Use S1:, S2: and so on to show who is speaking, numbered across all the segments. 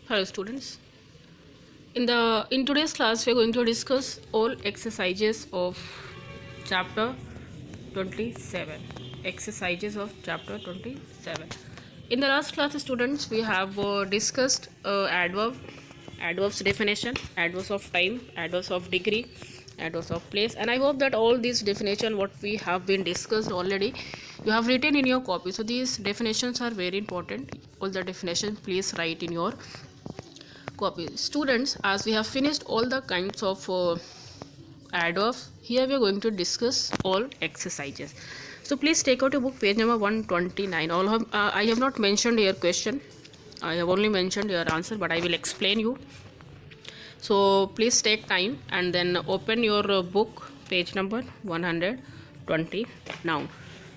S1: Hello students. In today's class we are going to discuss all exercises of chapter 27. Exercises of chapter 27. In the last class students we have discussed adverbs definition, adverbs of time, adverbs of degree, adverbs of place, and I hope that all these definition what we have been discussed already you have written in your copy. So these definitions are very important. All the definitions please write in your copy. Students, as we have finished all the kinds of adverbs, here we are going to discuss all exercises. So please take out your book, page number 129. I have not mentioned your question, I have only mentioned your answer, but I will explain you. So please take time and then open your book, page number 120 now.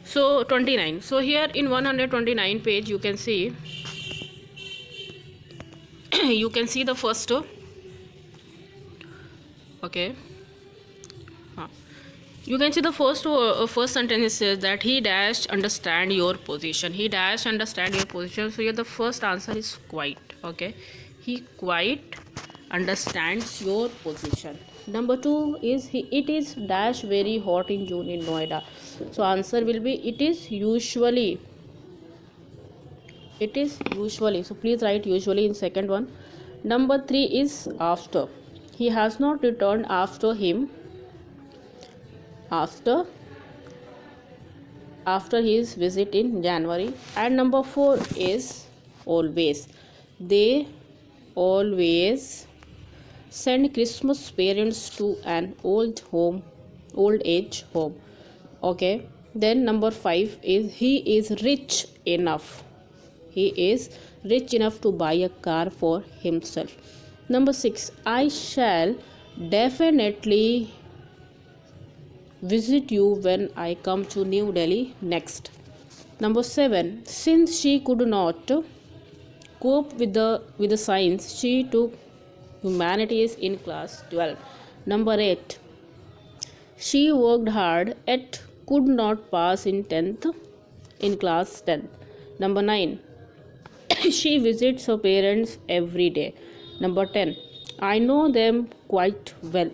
S1: So 29. So here in 129 page you can see you can see the first okay you can see the first sentence says that he dash understand your position. He dash understand your position. So here the first answer is quite. Okay, he quite understands your position. Number 2 is it is dash very hot in June in Noida. So answer will be it is usually. It is usually. So please write usually in second one. Number 3 is after. He has not returned after his visit in January. And number 4 is always. They always send Christmas parents to an old age home. Okay, then number 5 is he is rich enough. He is rich enough to buy a car for himself. Number 6, I shall definitely visit you when I come to New Delhi next. Number 7, since she could not cope with the science, she took humanities in class 12. Number 8, she worked hard yet could not pass in class 10. Number 9, she visits her parents every day. Number 10, I know them quite well.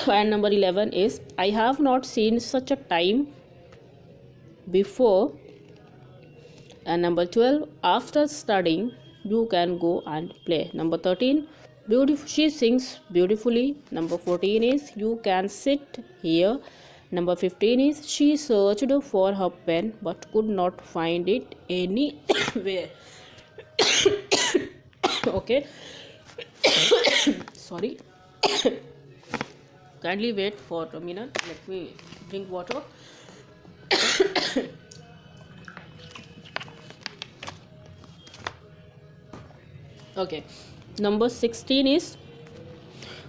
S1: And number 11 is I have not seen such a time before. And number 12, after studying you can go and play. Number 13, she sings beautifully. Number 14 is you can sit here. Number 15 is she searched for her pen but could not find it anywhere. Okay. Sorry. Kindly wait for a minute. Let me drink water. Okay. Number 16 is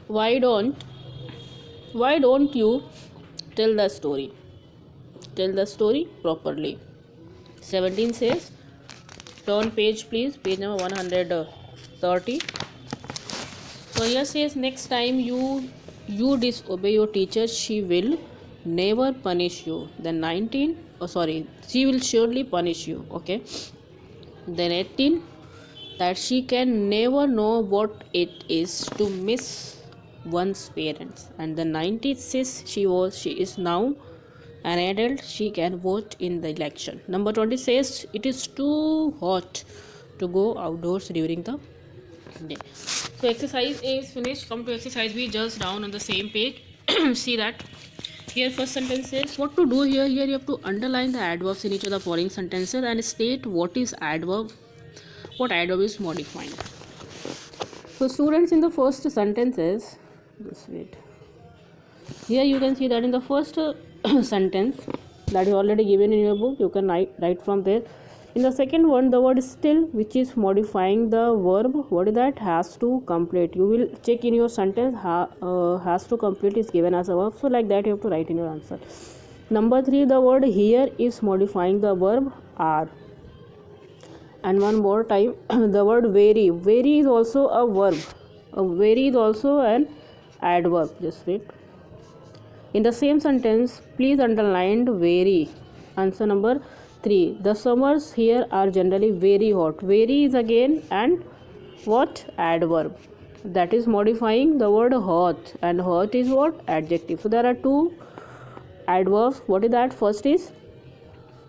S1: why don't you tell the story properly. 17 says turn page please, page number 130. So here says next time you disobey your teacher, she will never punish you. Then 19, she will surely punish you. Okay, then 18, that she can never know what it is to miss one's parents. And the 96, she is now an adult, she can vote in the election. Number 20 says it is too hot to go outdoors during the day. So exercise A is finished. Come to exercise B, just down on the same page. See that here first sentence says what to do here. Here you have to underline the adverbs in each of the following sentences and state what adverb is modifying. So students, in the first sentences, just wait. Here you can see that in the first sentence that is already given in your book, you can write from there. In the second one, the word still, which is modifying the verb, what is that? Has to complete. You will check in your sentence, has to complete is given as a verb. So like that you have to write in your answer. Number 3, the word here is modifying the verb are. And one more time, the word vary. Vary is also a verb. Vary is also an adverb. Just wait. In the same sentence, please underline vary. Answer number 3. The summers here are generally very hot. Very is again and what? Adverb. That is modifying the word hot, and hot is what? Adjective. So there are two adverbs. What is that? First is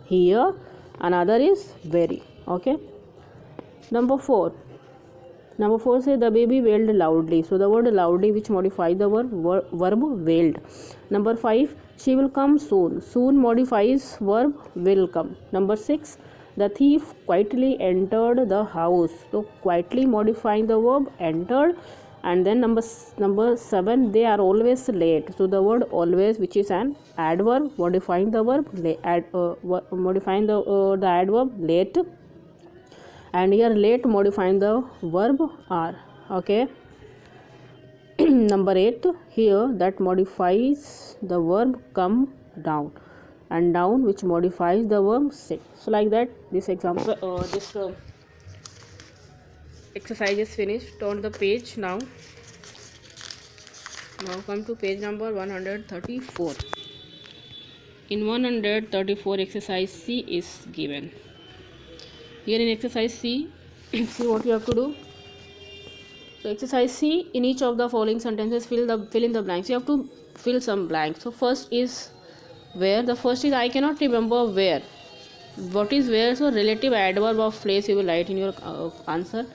S1: here, another is very. Okay. Number 4 says the baby wailed loudly. So the word loudly which modifies the verb wailed. Number 5, she will come soon. Soon modifies verb will come. Number 6, the thief quietly entered the house. So quietly modifying the verb entered. And then number 7, they are always late. So the word always, which is an adverb, modifying the verb modifying the adverb late. And here late modifying the verb are. Okay. Number 8, here that modifies the verb come down, and down which modifies the verb sit. So like that, this example, this exercise is finished. Turn the page now. Now come to page number 134. In 134, exercise C is given. Here in exercise C, see what you have to do. So exercise C, in each of the following sentences fill in the blanks. You have to fill some blanks. So first is where. The first is I cannot remember where. What is where? So relative adverb of place you will write in your answer.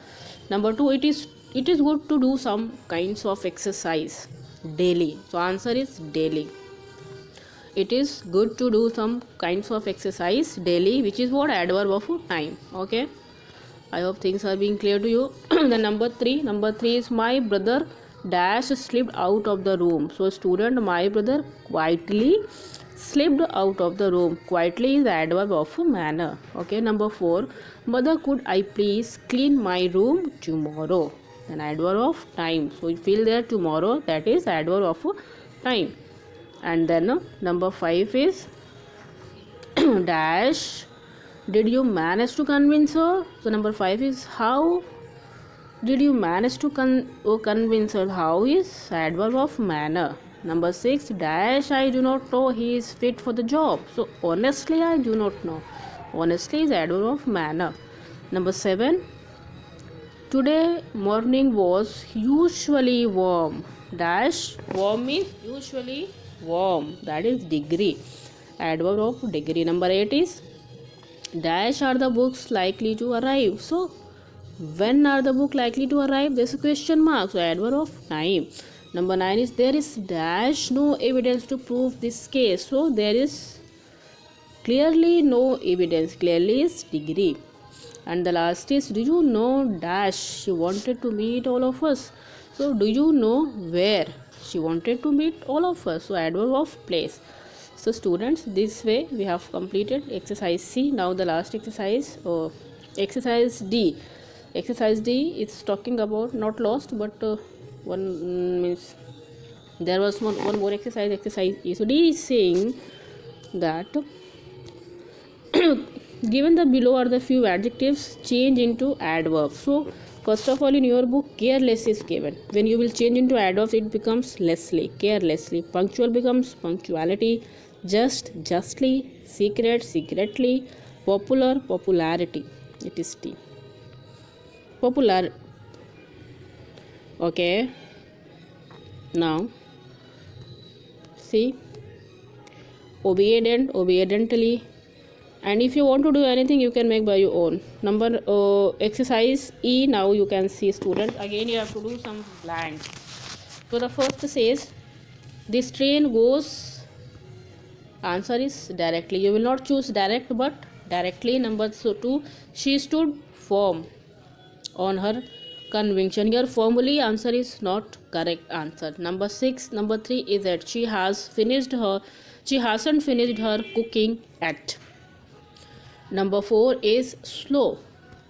S1: Number 2, it is good to do some kinds of exercise daily. So answer is daily. It is good to do some kinds of exercise daily, which is what? Adverb of time. Okay. I hope things are being clear to you. Then number 3 is my brother dash slipped out of the room. So student, my brother quietly slipped out of the room. Quietly is the adverb of manner. Okay. Number 4, mother, could I please clean my room tomorrow? An adverb of time. So you fill there tomorrow, that is adverb of time. And then number 5 is dash, did you manage to convince her? So number 5 is how did you manage to convince her? How is adverb of manner. Number 6, dash, I do not know he is fit for the job. So honestly I do not know. Honestly is adverb of manner. Number 7, today morning was usually warm. Dash, warm is usually warm, that is degree, adverb of degree. Number 8 is dash, are the books likely to arrive? So when are the book likely to arrive? There's a question mark, so adverb of time. Number 9 is there is dash no evidence to prove this case. So there is clearly no evidence. Clearly is degree. And the last is, do you know dash, she wanted to meet all of us? So do you know where she wanted to meet all of us? So adverb of place. So students, this way we have completed exercise C. Now the last exercise, exercise D. Exercise D is talking about not lost, but one means there was one more exercise. Exercise E. So D is saying that given the below are the few adjectives, change into adverbs. So first of all, in your book, careless is given. When you will change into adverbs, it becomes lessly, carelessly. Punctual becomes punctuality. Just, justly. Secret, secretly. Popular, popularity. It is T. Popular. Okay. Now, see. Obedient, obediently. And if you want to do anything, you can make by your own. Exercise E. Now you can see, student, again you have to do some blanks. So the first says, this train goes, answer is directly. You will not choose direct but directly. Number 2, she stood firm on her conviction. Here formally answer is not correct answer. Number 3 is that she hasn't finished her cooking yet. Number 4 is slow.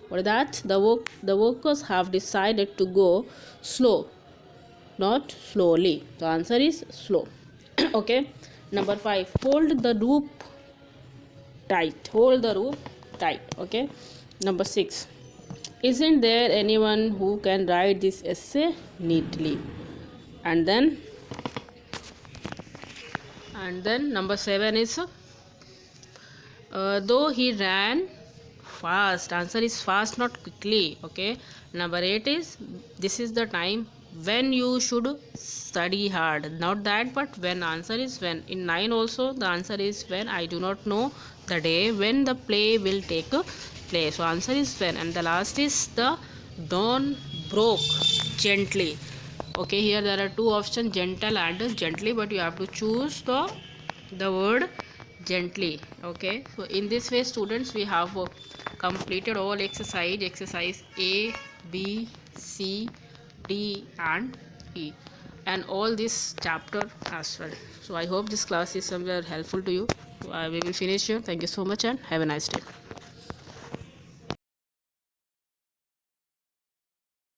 S1: What is that? The workers have decided to go slow, not slowly. The answer is slow. Okay. Number 5, hold the rope tight. Hold the rope tight. Okay. Number 6, isn't there anyone who can write this essay neatly? And then number 7 is though he ran fast. Answer is fast, not quickly. Okay. Number 8 is, this is the time when you should study hard. Not that, but when. Answer is when. In 9 also the answer is when. I do not know the day when the play will take place. So answer is when. And the last is, the dawn broke gently. Okay, here there are two options, gentle and gently, but you have to choose the word gently. Okay, so in this way students, we have completed all exercise A, B, C, D and E, and all this chapter as well. So I hope this class is somewhere helpful to you. We will finish here. Thank you so much and have a nice day.